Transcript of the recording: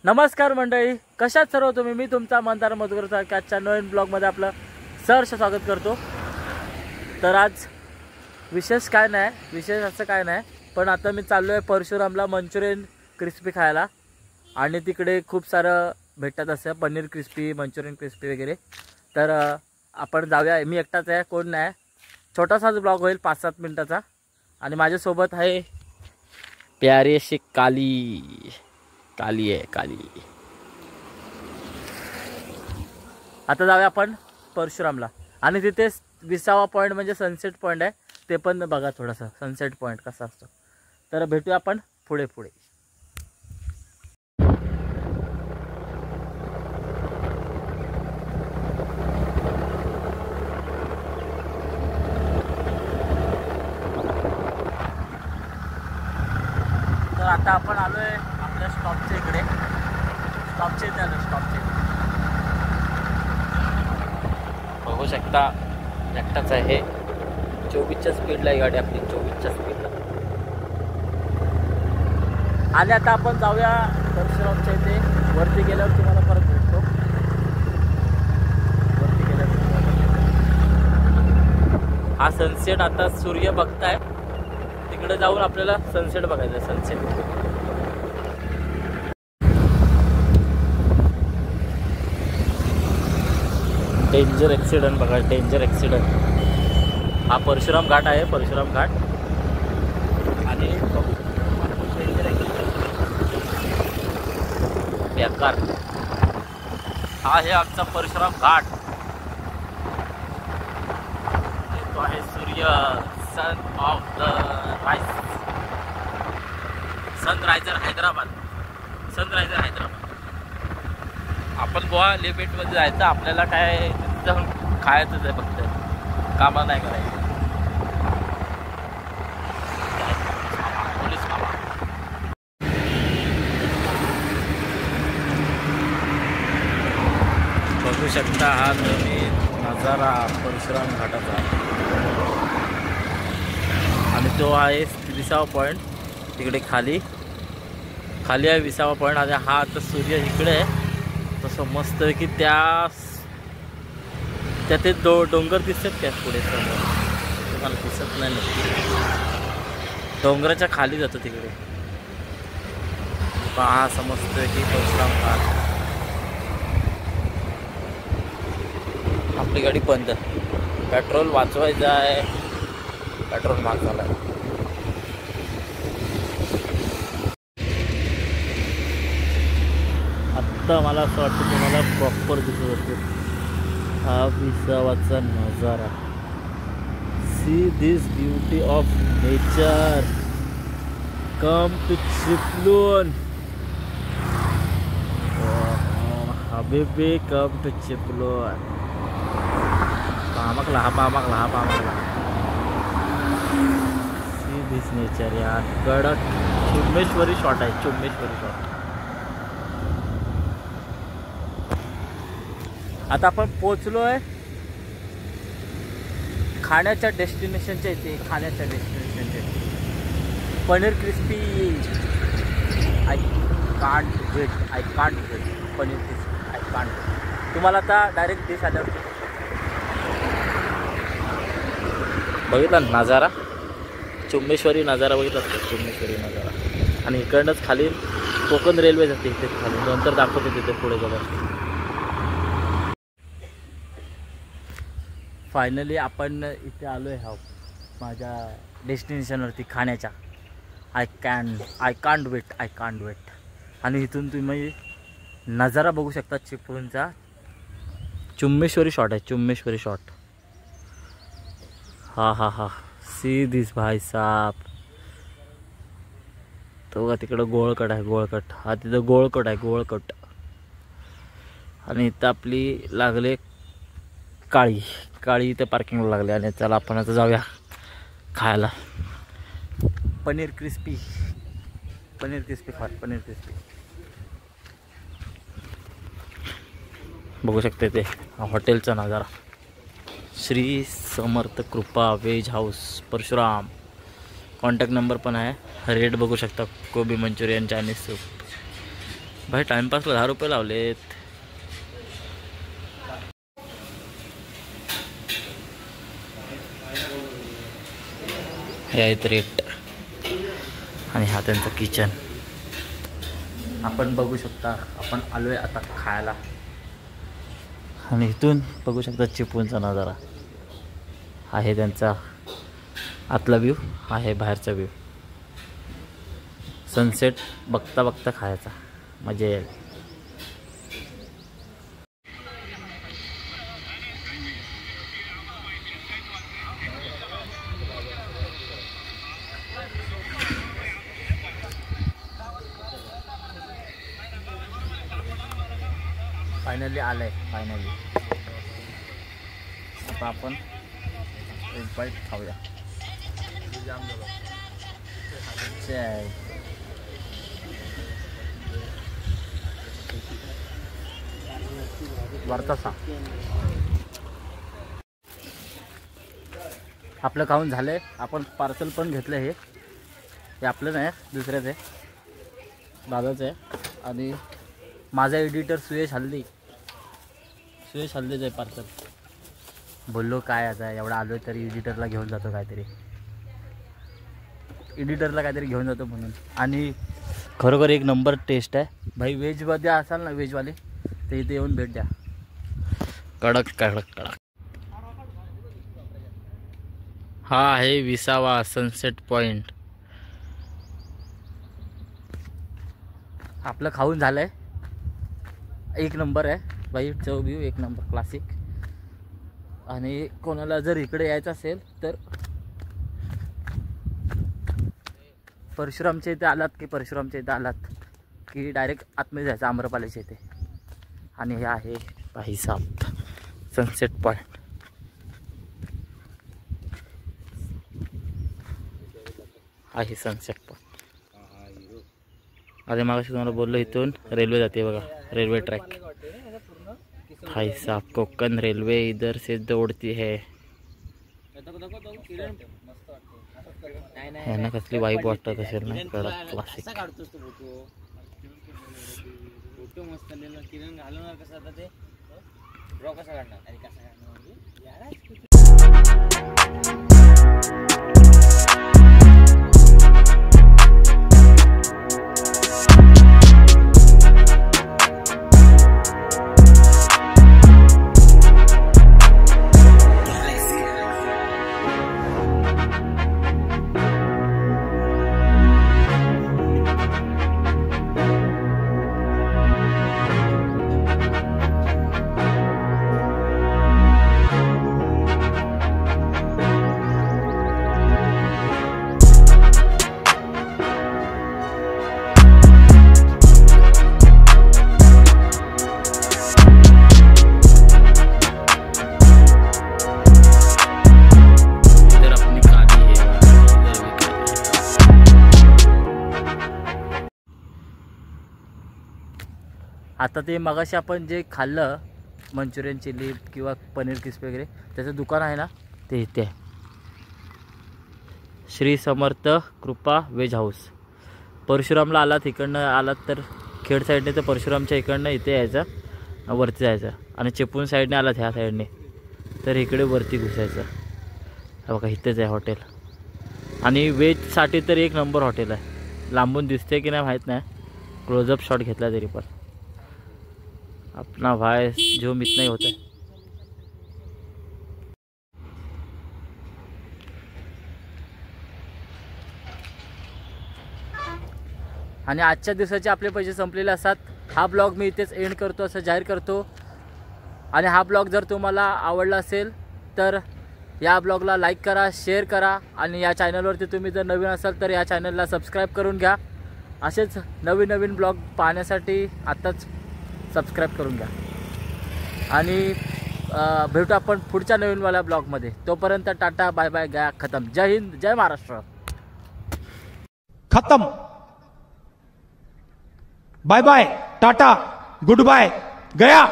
नमस्कार मंडळी, कशात सर्व तुम्ही? मी तुमचा मंदार मधुकरचा आजच्या नवीन ब्लॉगमध्ये आपलं सहर्ष स्वागत करतो। तर आज विशेष काय नाही, विशेष असं काय नाही, पण आता मी चाललो आहे परशुरामला मंचुरियन क्रिस्पी खायला। आणि तिकडे खूप सारं भेटत असतं, पनीर क्रिस्पी, मंचुरियन क्रिस्पी वगैरे। तर आपण जाऊया, मी एकटाच आहे, कोण नाही, छोटासाच ब्लॉग होईल 5-7 मिनिटाचा। आणि माझ्यासोबत आहे प्यारी अशी काली आहे काली। आता जाऊया आपण परशुरामला आणि तिथे 20वा पॉईंट म्हणजे सनसेट पॉईंट आहे, ते पण बघा थोडासा सनसेट पॉईंट कसा असतो। तर भेटूया आपण पुढे पुढे। तर आता आपण आलोय आपल्या स्टॉपच्या इकडे, स्टॉपच्या इथे आलो, स्टॉपच्या इथे बघू शकता एकटाच आहे। 24च्या स्पीडला ही गाडी आपली, 24च्या स्पीडला। आणि आता आपण जाऊया परशुरामच्या इथे, वरती गेल्यावर तुम्हाला परत भेटतो। वरती गेल्यावर हा सनसेट, आता सूर्य बघताय तिकडे जाऊन आपल्याला सनसेट बघायचं, सनसेट। डेंजर ॲक्सिडेंट बघा, डेंजर ॲक्सिडेंट। हा परशुराम घाट आहे, परशुराम घाट। आणि डेंजर ॲक्सिडेंट बेकार। हा आहे आमचा परशुराम घाट। तो आहे सूर्य, sun of the rise, Sunriser Hyderabad, Sunriser Hyderabad. आपण गोवा लिमिटमध्ये जायचं, आपल्याला काय तिथं खायचंच आहे, फक्त कामं नाही करायचं। पोलीस कामा बघू शकता, हा तुम्ही नजारा परशुराम घाटाचा। आणि तो आहे 20वा पॉईंट, तिकडे खाली खाली आहे 20वा पॉईंट। आणि हा आता सूर्य इकडे आहे, तसं मस्त आहे की त्या ते डोंगर दिसतात त्या पुढे समोर, तुम्हाला दिसत नाही नक्की, डोंगराच्या खाली जातो तिकडे पहा, समजतं की परशुराम घाट। आपली गाडी बंद, पेट्रोल वाचवायचं आहे, पेट्रोल महाग झाला आहे। आत्ता मला असं वाटतं तुम्हाला प्रॉपर दिसत असेल हा 20वाचा नजारा। See this beauty of nature, come to Chiplun हबीबी, कम टू चिपलून। पामकला हा, पामकला हा, पामकला। सी दिस नेचर यार, कडक चुम्मेश्वरी शॉट आहे, चुम्मेश्वरी शॉट। आता आपण पोचलो आहे खाण्याच्या डेस्टिनेशनच्या इथे, खाण्याच्या डेस्टिनेशनच्या इथे paneer crispy. I can't wait, I can't wait, paneer crispy, I can't wait. तुम्हाला आता डायरेक्ट डिश आल्यावरती बघितला नजारा, चुम्मेश्वरी नजारा बघितला, चुम्मेश्वरी नजारा। आणि इकडनंच खाली कोकण रेल्वे जाते इथे खाली, नंतर दाखवते तिथे पुढे गेल्यावर। फायनली आपण इथे आलो आहे, हा माझ्या डेस्टिनेशनवरती खाण्याच्या। I can't wait. आणि इथून तुम्ही नजारा बघू शकता चिपळूणचा, चुम्मेश्वरी शॉट आहे, चुम्मेश्वरी शॉट। हा हा हा, सी दिस भाई साहब। तो का तिकडं गोळकट आहे, गोळकट, हा तिथं गोळकट आहे, गोळकट। आणि इथं आपली लागले काळी इथे पार्किंगला लागले। आणि चला आपण आता जाऊया खायला पनीर क्रिस्पी, पनीर क्रिस्पी खा, पनीर क्रिस्पी। बघू शकते ते हॉटेलचा नजारा, Shri Samarth Krupa veg house Parshuram. Contact number पण आहे, रेट बघू शकता, कोबी मंचुरियन, चायनीज सूप। भाई टाइमपासला 10 रुपये लावलेत. हे आहेत रेट आणि हा त्यांचा किचन. आपण बघू शकता, आपण आलोय आता खायला. आणि इथून बघू शकता चिपळूणचा नजारा आहे. त्यांचा आतला व्ह्यू आहे, बाहेरचा व्ह्यू. सनसेट बघता बघता खायचा, मजा येईल. फायनली आलंय, फायनली. आता आपण एक बाईट खाऊया. वरचा आपलं खाऊन झालंय. आपण पार्सल पण घेतलं. हे आपलं नाही, दुसऱ्याच आहे, दादाचं आहे. आणि माझा एडिटर सुयश हल्दीच आहे पार्सल. बोललो काय आता एवढा आलो तरी एडिटरला घेऊन जातो, काहीतरी घेऊन जातो म्हणून. आणि खरोखर एक नंबर टेस्ट आहे भाई. व्हेजमध्ये असाल ना, व्हेजवाले, ते इथे येऊन भेट द्या. कडक कडक कडक. हा आहे 20वा सनसेट पॉइंट. आपलं खाऊन झालंय. एक नंबर आहे भाई, चव व्यू एक नंबर, क्लासिक. आणि कोणाला जर इकडे यायचं असेल तर परशुरामच्या इथे आलात की डायरेक्ट आतमध्ये जायचं, आम्रपालीच्या इथे. आणि हे आहे भाईसाब सनसेट पॉइंट. आहे सनसेट पॉइंट. अरे मागाशी तुम्हाला बोललो इथून रेल्वे जाते बघा, रेल्वे ट्रॅक. भाई साहब कोकण रेल्वे इधर से दौड़ती है. यांना कसली वाईब वाटत असेल ना, कडक क्लासिक. आता ते मगाशी आपण जे खाल्लं मंचुरियन चिली किंवा पनीर क्रिस्पी वगैरे, त्याचं दुकान आहे ना, ते इथे आहे. Shri Samarth Krupa veg house. परशुरामला आलात, इकडनं आलात तर खेड साईडने, तर परशुरामच्या इकडनं इथे यायचं, वरती जायचं. आणि चिपळूण साईडने आलात ह्या साईडने तर इकडे वरती घुसायचं. बघा इथेच आहे हॉटेल. आणि वेजसाठी तर एक नंबर हॉटेल आहे. लांबून दिसते की नाही माहीत नाही, क्लोजअप शॉट घेतला तरी पण अपना भाई जो इतना ही होता है. आणि आजच्या दिवसाचे आपले पैसे संपलेले असतात. हा ब्लॉग मी इथेच एंड करतो असं जाहीर करतो. आणि हा ब्लॉग जर तुम्हाला आवडला असेल तर या ब्लॉगला लाईक करा, शेअर करा. आणि या चॅनलवरती तुम्ही जर नवीन असाल तर या चॅनलला सबस्क्राईब करून घ्या. असेच नवीन नवीन ब्लॉग पाहण्यासाठी आत्ताच सबस्क्राईब करून घ्या. आणि भेटू आपण पुढच्या नवीनवाल्या ब्लॉगमध्ये. तोपर्यंत टाटा बाय बाय, गया खतम. जय हिंद, जय महाराष्ट्र. खत्म. Bye bye, tata, good bye, गया.